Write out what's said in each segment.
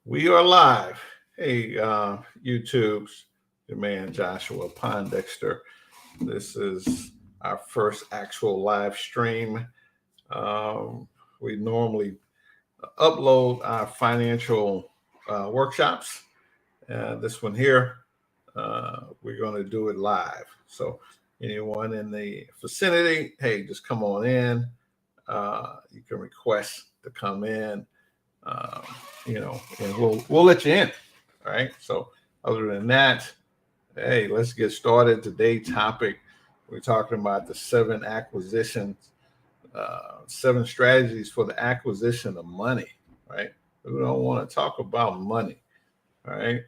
We are live. Hey, YouTube's your man Joshua Pondexter. This is our first actual live stream. Um, we normally upload our financial workshops. This one here, we're going to do it live. So, anyone in the vicinity, hey, just come on in. You can request to come in. Um, and we'll let you in. All right. So other than that, hey, let's get started. Today's topic, we're talking about the seven strategies for the acquisition of money. Right. We don't want to talk about money. All right.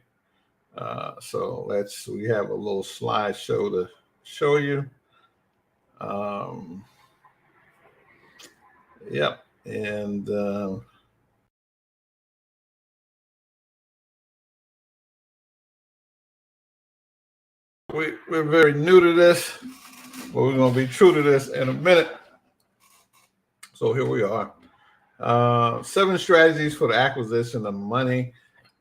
So we have a little slideshow to show you. Yep. And we're very new to this, but we're going to be true to this in a minute. So here we are. 7 strategies for the acquisition of money.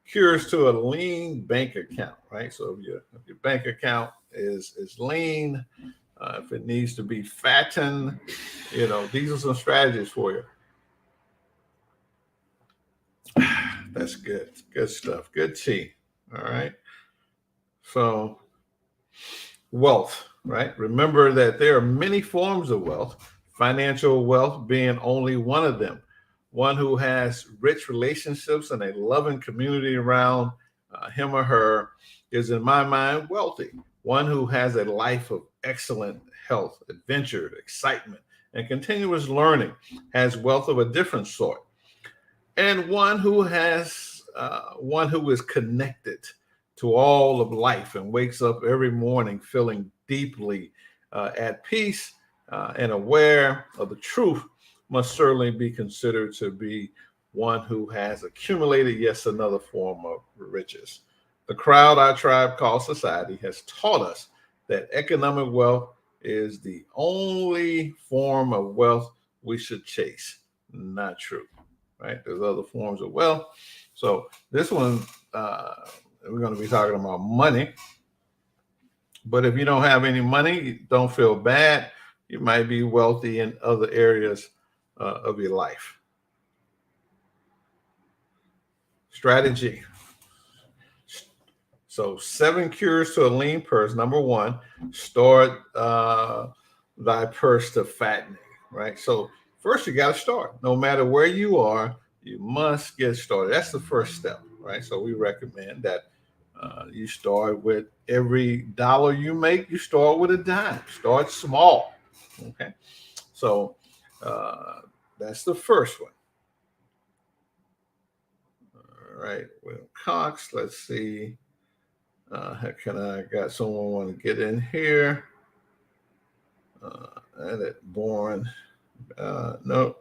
Cures to a lean bank account, right? So if your bank account is lean, if it needs to be fattened, these are some strategies for you. That's good. Good stuff. Good tea. All right. So wealth, right? Remember that there are many forms of wealth, financial wealth being only one of them. One who has rich relationships and a loving community around him or her is, in my mind, wealthy. One who has a life of excellent health, adventure, excitement, and continuous learning has wealth of a different sort. And one who is connected to all of life and wakes up every morning feeling deeply at peace and aware of the truth must certainly be considered to be one who has accumulated yet another form of riches. The crowd our tribe calls society has taught us that economic wealth is the only form of wealth we should chase. Not true, right? There's other forms of wealth. So this one, we're going to be talking about money. But if you don't have any money, don't feel bad. You might be wealthy in other areas of your life. Strategy. So 7 cures to a lean purse. Number 1, start thy purse to fattening, right? So first you got to start. No matter where you are, you must get started. That's the first step, right? So we recommend that you start with every dollar you make, you start with a dime. Start small, okay? So that's the first one. All right, William Cox. Let's see. I got someone want to get in here? Edit boring. No.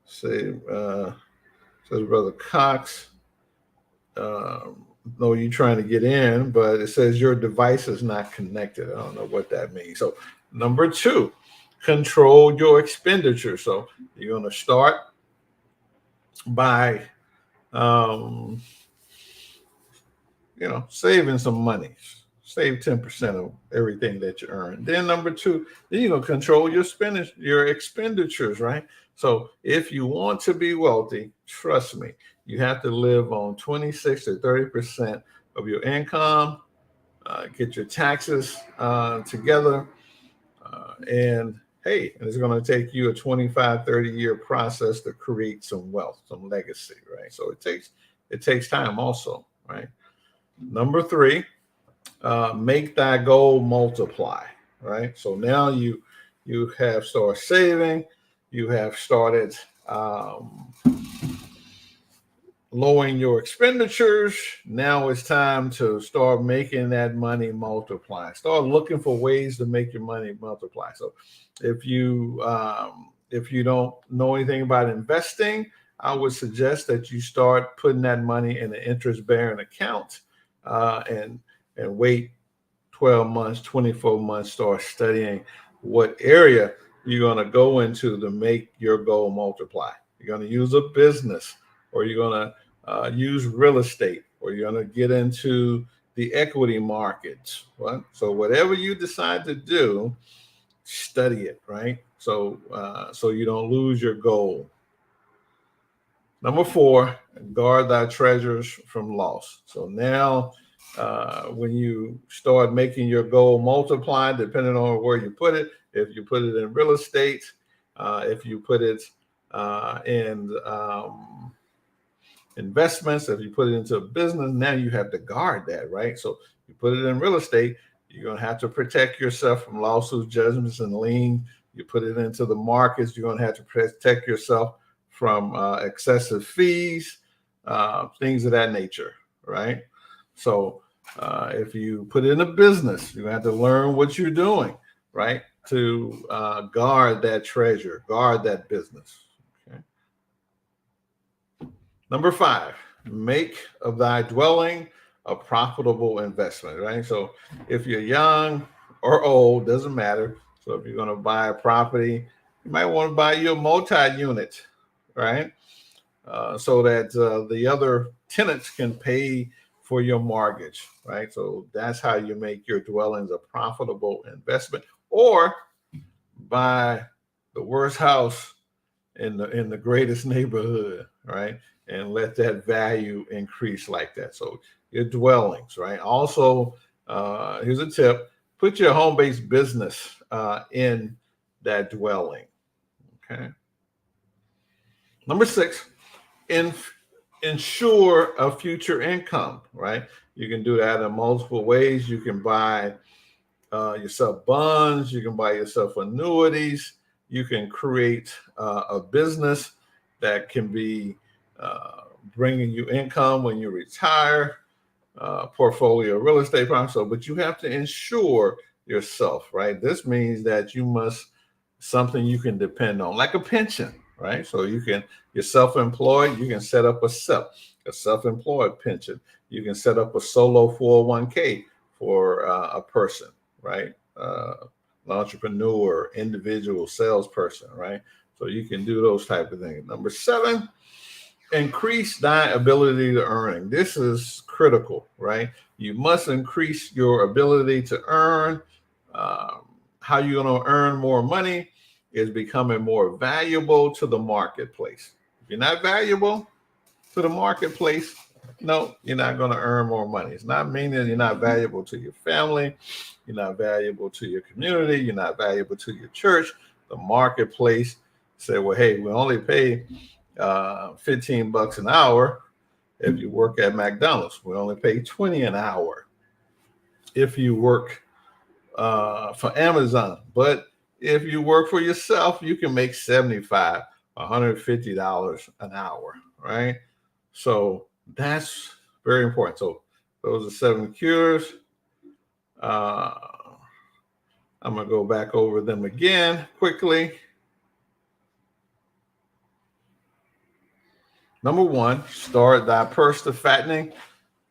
Say says Brother Cox. No, you're trying to get in, but it says your device is not connected. I don't know what that means. So number 2, control your expenditure. So you're going to start by saving some money. Save 10% of everything that you earn. Then number 2, then you're going to control your expenditures, right? So if you want to be wealthy, trust me, you have to live on 26 to 30% of your income. Get your taxes together. And it's going to take you a 25, 30-year process to create some wealth, some legacy, right? So it takes time also, right? Number 3, make thy goal multiply, right? So now you have started saving, you have started lowering your expenditures. Now it's time to start making that money multiply. Start looking for ways to make your money multiply. So if you don't know anything about investing, I would suggest that you start putting that money in an interest-bearing account and wait 12 months, 24 months, start studying what area you're going to go into to make your goal multiply. You're going to use a business, or you're going use real estate, or you're going to get into the equity markets. Right? So whatever you decide to do, study it, right? So so you don't lose your goal. Number 4, guard thy treasures from loss. So now, when you start making your goal multiply, depending on where you put it, if you put it in real estate, if you put it in investments, if you put it into a business, now you have to guard that, right? So you put it in real estate, you're going to have to protect yourself from lawsuits, judgments, and liens. You put it into the markets, you're going to have to protect yourself from excessive fees, things of that nature, right? So if you put it in a business, you have to learn what you're doing, right? To guard that treasure, guard that business. Okay. Number 5, make of thy dwelling a profitable investment, right? So if you're young or old, doesn't matter. So if you're going to buy a property, you might want to buy you a multi-unit, right? So that the other tenants can pay for your mortgage, right? So that's how you make your dwellings a profitable investment. Or buy the worst house in the greatest neighborhood, right? And let that value increase like that. So your dwellings, right? Also, here's a tip: put your home-based business in that dwelling. Okay. Number 6, ensure a future income, right? You can do that in multiple ways. You can buy yourself bonds, you can buy yourself annuities, you can create a business that can be bringing you income when you retire, portfolio real estate property. So, but you have to insure yourself, right? This means that you must something you can depend on, like a pension, right? So you're self-employed, you can set up a self-employed pension. You can set up a solo 401k for a person, right? An entrepreneur, individual salesperson, right? So you can do those type of things. Number 7, increase thy ability to earn. This is critical, right? You must increase your ability to earn. How you're going to earn more money is becoming more valuable to the marketplace. If you're not valuable to the marketplace, no, you're not going to earn more money. It's not meaning you're not valuable to your family, you're not valuable to your community, you're not valuable to your church. The marketplace say, well, hey, we only pay $15 an hour if you work at McDonald's. We only pay $20 an hour if you work for Amazon. But if you work for yourself, you can make $75, $150 an hour, right? So that's very important. So those are 7 cures. I'm going to go back over them again quickly. Number 1, start thy purse to fattening.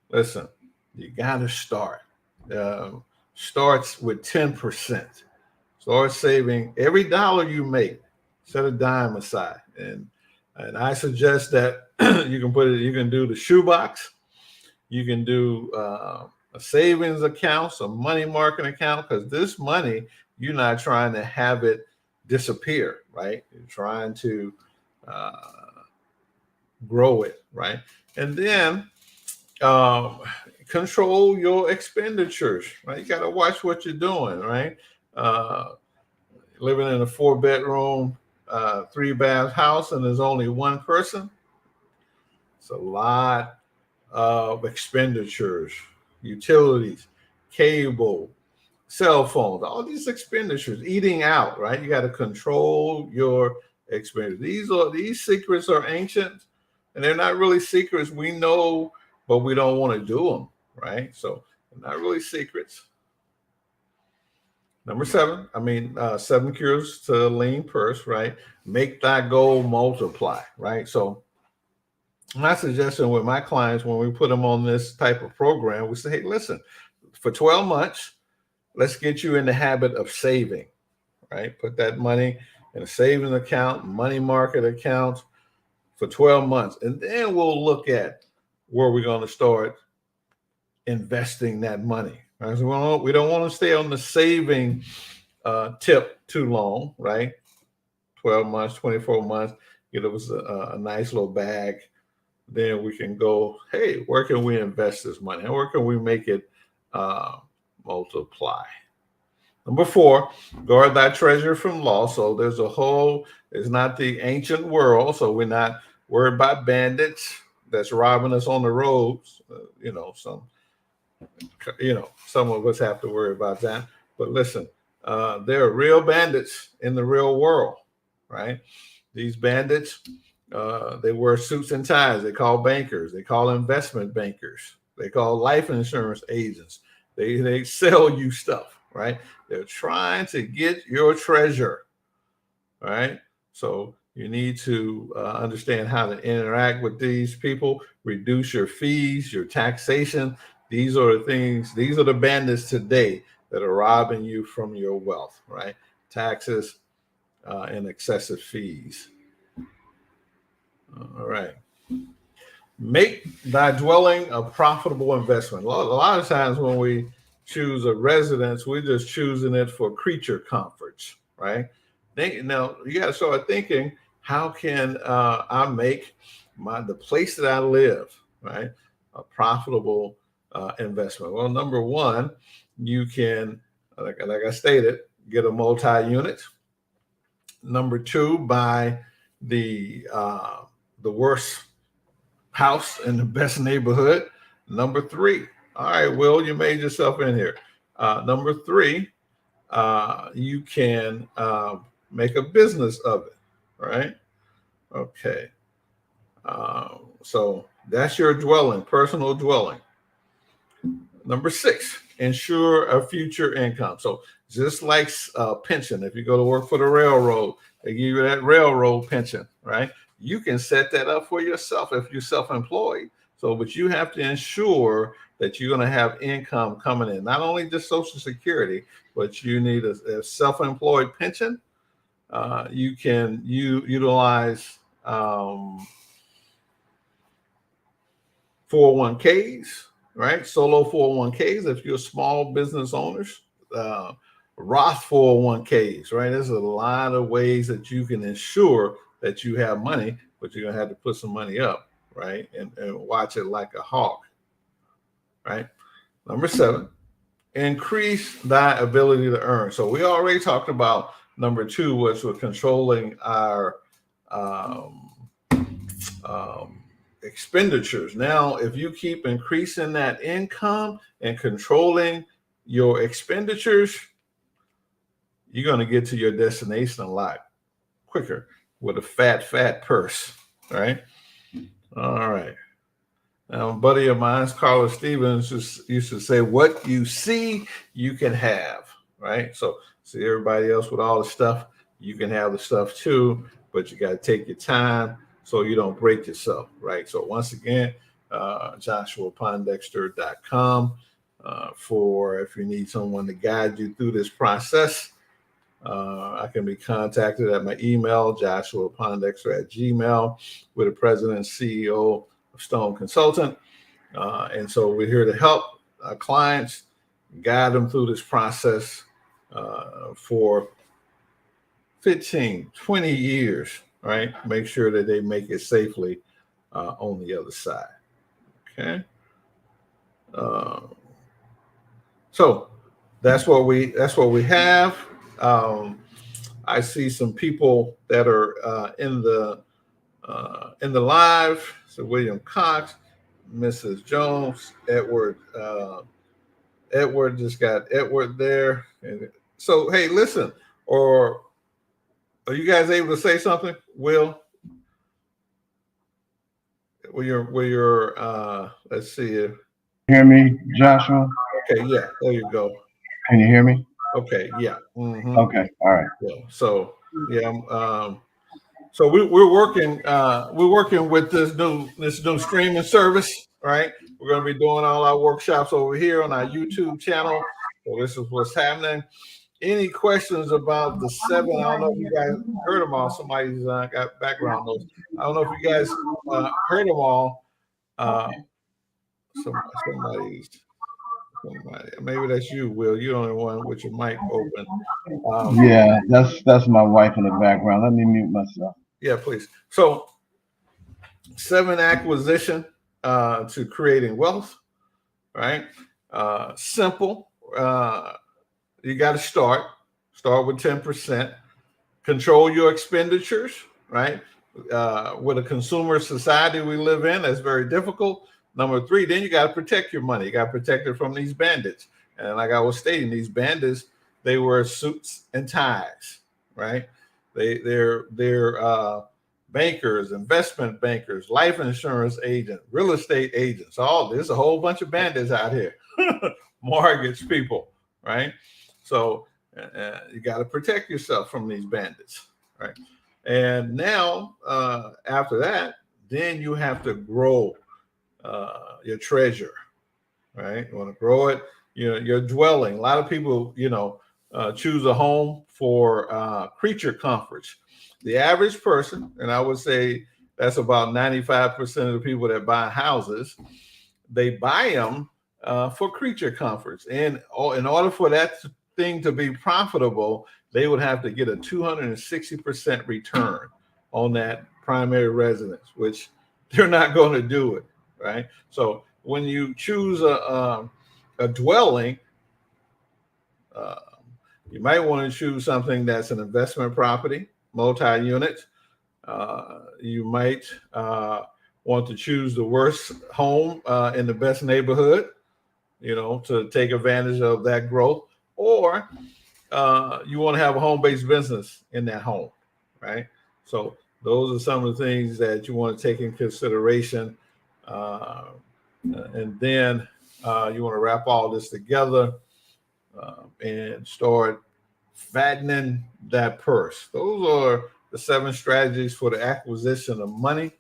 Listen, you got to start. Starts with 10%. Start saving every dollar you make. Set a dime aside, and I suggest that you can do the shoebox. You can do a savings account, some money market account, because this money, you're not trying to have it disappear, right? You're trying to grow it, right? And then control your expenditures, right? You got to watch what you're doing, right? Living in a 4-bedroom, 3-bath house, and there's only one person. It's a lot of expenditures, utilities, cable, cell phones, all these expenditures, eating out, right? You got to control your expenditures. These secrets are ancient, and they're not really secrets. We know, but we don't want to do them, right? So they're not really secrets. Number 7, 7 cures to lean purse, right? Make thy goal multiply, right? So my suggestion with my clients, when we put them on this type of program, we say, hey, listen, for 12 months, let's get you in the habit of saving, right? Put that money in a savings account, money market account for 12 months. And then we'll look at where we're going to start investing that money. Right? So we don't want to stay on the saving tip too long, right? 12 months, 24 months, get us a nice little bag. Then we can go, hey, where can we invest this money? And where can we make it multiply? Number 4, guard thy treasure from loss. So it's not the ancient world. So we're not worried about bandits that's robbing us on the roads. Some of us have to worry about that. But listen, there are real bandits in the real world, right? These bandits, they wear suits and ties. They call bankers. They call investment bankers. They call life insurance agents. They sell you stuff, right? They're trying to get your treasure, right? So you need to understand how to interact with these people, reduce your fees, your taxation. These are the bandits today that are robbing you from your wealth, right? Taxes and excessive fees. All right. Make thy dwelling a profitable investment. A lot of times when we choose a residence, we're just choosing it for creature comforts, right? Now you got to start thinking, how can I make the place that I live, right, a profitable investment? Well, number 1, you can, like I stated, get a multi-unit. Number 2, buy the worst house in the best neighborhood. Number 3, all right, Will, you made yourself in here. Number 3, you can make a business of it, right? Okay. So that's your dwelling, personal dwelling. Number 6, ensure a future income. So just like pension, if you go to work for the railroad, they give you that railroad pension, right? You can set that up for yourself if you're self-employed. But you have to ensure that you're going to have income coming in, not only just Social Security, but you need a self-employed pension. You can utilize 401ks, right? Solo 401ks if you're small business owners. Roth 401ks, right? There's a lot of ways that you can ensure that you have money, but you're gonna have to put some money up, right? And watch it like a hawk, right? Number 7, increase thy ability to earn. So we already talked about number 2, which was controlling our expenditures. Now, if you keep increasing that income and controlling your expenditures, you're going to get to your destination a lot quicker with a fat purse, right? All right. Now, a buddy of mine, Carlos Stevens, used to say, what you see, you can have, right? So see everybody else with all the stuff, you can have the stuff too, but you got to take your time so you don't break yourself, right? So once again, JoshuaPondexter.com for if you need someone to guide you through this process. I can be contacted at my email, JoshuaPondexter@gmail, with the president and CEO of Stone Consultant. And so we're here to help our clients, guide them through this process for 15, 20 years, right? Make sure that they make it safely on the other side. Okay. So that's what we have. I see some people that are in the live. So William Cox, Mrs. Jones, Edward just got Edward there. And so, hey, listen, or are you guys able to say something? Will you're let's see. Hear me, Joshua? Okay, yeah, there you go. Can you hear me? Okay, yeah. Mm-hmm. Okay, all right. Yeah. So yeah, so we're working with this new streaming service, right? We're going to be doing all our workshops over here on our YouTube channel. So this is what's happening. Any questions about the 7? I don't know if you guys heard them all. Somebody's got background noise. I don't know if you guys heard them all. somebody, maybe that's you, Will. You're the only one with your mic open. Yeah, that's my wife in the background. Let me mute myself. Yeah, please. So 7 acquisition to creating wealth, right? Simple. You got to start with 10%. Control your expenditures, right? With a consumer society we live in, that's very difficult. Number 3, then you got to protect your money. You got to protect it from these bandits. And like I was stating, these bandits, they wear suits and ties, right? They're bankers, investment bankers, life insurance agents, real estate agents. There's a whole bunch of bandits out here, mortgage people, right? So you got to protect yourself from these bandits, right? And now, after that, then you have to grow your treasure, right? You want to grow it, your dwelling. A lot of people, choose a home for creature comforts. The average person, and I would say that's about 95% of the people that buy houses, they buy them for creature comforts. And in order for that thing to be profitable, they would have to get a 260% return on that primary residence, which they're not going to do it, right? So when you choose a dwelling, you might want to choose something that's an investment property, multi-unit. You might want to choose the worst home in the best neighborhood, to take advantage of that growth. Or you want to have a home-based business in that home, right? So those are some of the things that you want to take in consideration. And then you want to wrap all this together and start fattening that purse. Those are the 7 strategies for the acquisition of money.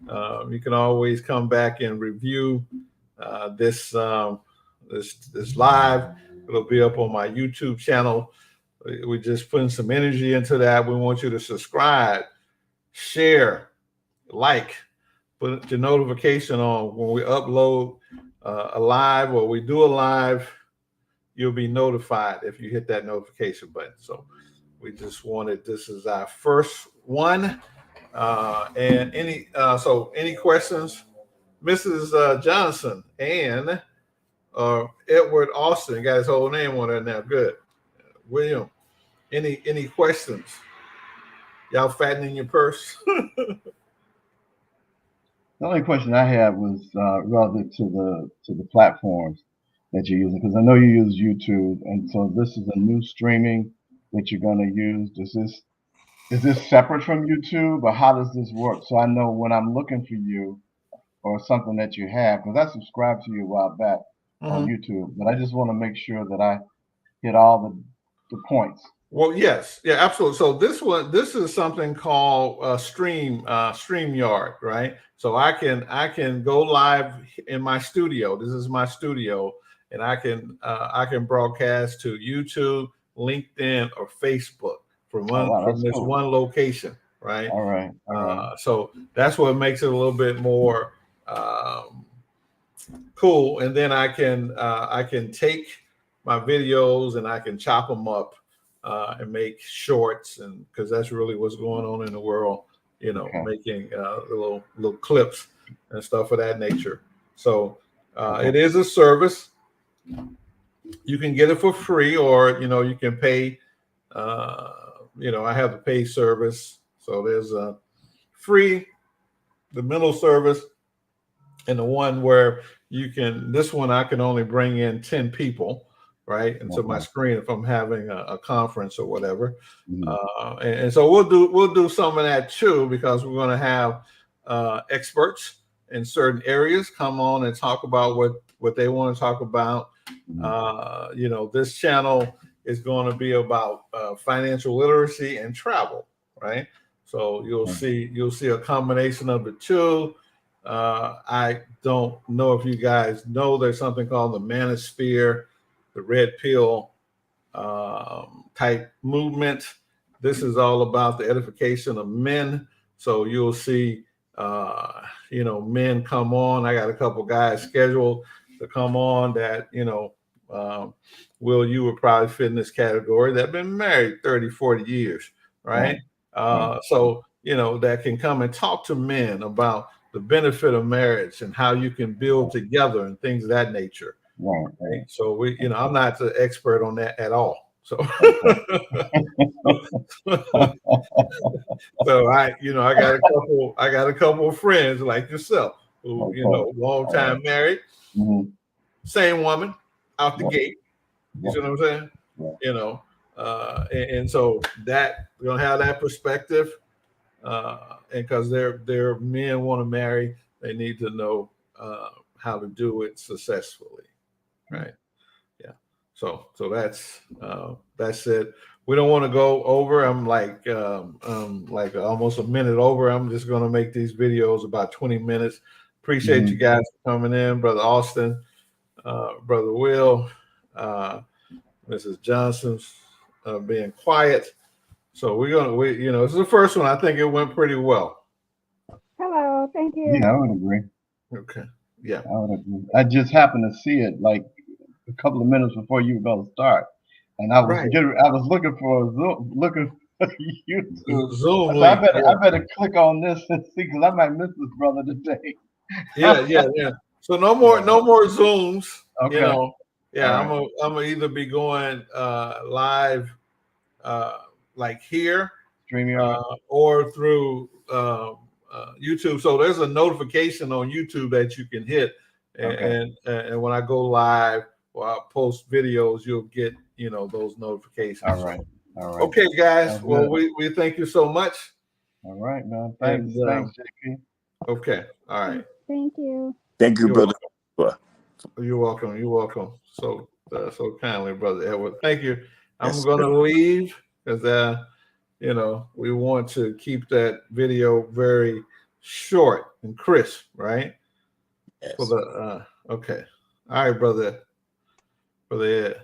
You can always come back and review this live. It'll be up on my YouTube channel. We're just putting some energy into that. We want you to subscribe, share, like, put your notification on when we upload a live or we do a live. You'll be notified if you hit that notification button. So we just this is our first one. And any questions, Mrs. Johnson and Edward Austin got his whole name on there now. Good. William, any questions? Y'all fattening your purse? The only question I had was relative to the platforms that you're using, because I know you use YouTube, and so this is a new streaming that you're going to use. Is this separate from YouTube, or how does this work? So I know when I'm looking for you or something that you have, because I subscribed to you a while back on YouTube, but I just want to make sure that I hit all the points. Well, yes, yeah, absolutely. So this is something called StreamYard, right? So I can go live in my studio. This is my studio, and I can broadcast to YouTube, LinkedIn, or Facebook from this cool. One location, right? All right. So that's what makes it a little bit more cool. And then I can take my videos and I can chop them up and make shorts, and because that's really what's going on in the world, making little clips and stuff of that nature. So it is a service. You can get it for free, or you can pay. I have the pay service. So there's a free, the middle service, and the one where this one I can only bring in 10 people, right, into my screen if I'm having a conference or whatever. And so we'll do some of that too, because we're going to have experts in certain areas come on and talk about what they want to talk about. This channel is going to be about financial literacy and travel, right? So you'll see a combination of the two. I don't know if you guys know, there's something called the manosphere, the red pill type movement. This is all about the edification of men. So you'll see men come on. I got a couple guys scheduled to come on that, Will, you would probably fit in this category, that have been married 30, 40 years, right? So, that can come and talk to men about the benefit of marriage and how you can build together and things of that nature. Right. So I'm not the expert on that at all. So, so I got a couple of friends like yourself who, long time married, same woman out the gate. You see what I'm saying? And so that we're gonna have that perspective, and because their men want to marry, they need to know how to do it successfully, right? Yeah. So that's it. We don't want to go over. I'm like almost a minute over. I'm just gonna make these videos about 20 minutes. Appreciate you guys for coming in, Brother Austin, Brother Will, Mrs. Johnson, being quiet. So this is the first one. I think it went pretty well. Hello, thank you. Yeah, I would agree. Okay. Yeah. I would agree. I just happened to see it like a couple of minutes before you were going to start, and I was looking for YouTube. Zoom So link. I better click on this and see, because I might miss this brother today. Yeah. So no more Zooms. Okay. Yeah, I'm gonna either be going live like here, or through YouTube. So there's a notification on YouTube that you can hit, and when I go live or I post videos, you'll get those notifications. All right. Okay, guys. Well, we thank you so much. All right, man. Thanks, JP. Okay. All right. Thank you. Thank you, brother. You're welcome. So kindly, Brother Edward. Thank you. I'm going to leave because we want to keep that video very short and crisp, right? Yes. Okay. All right, Brother Ed.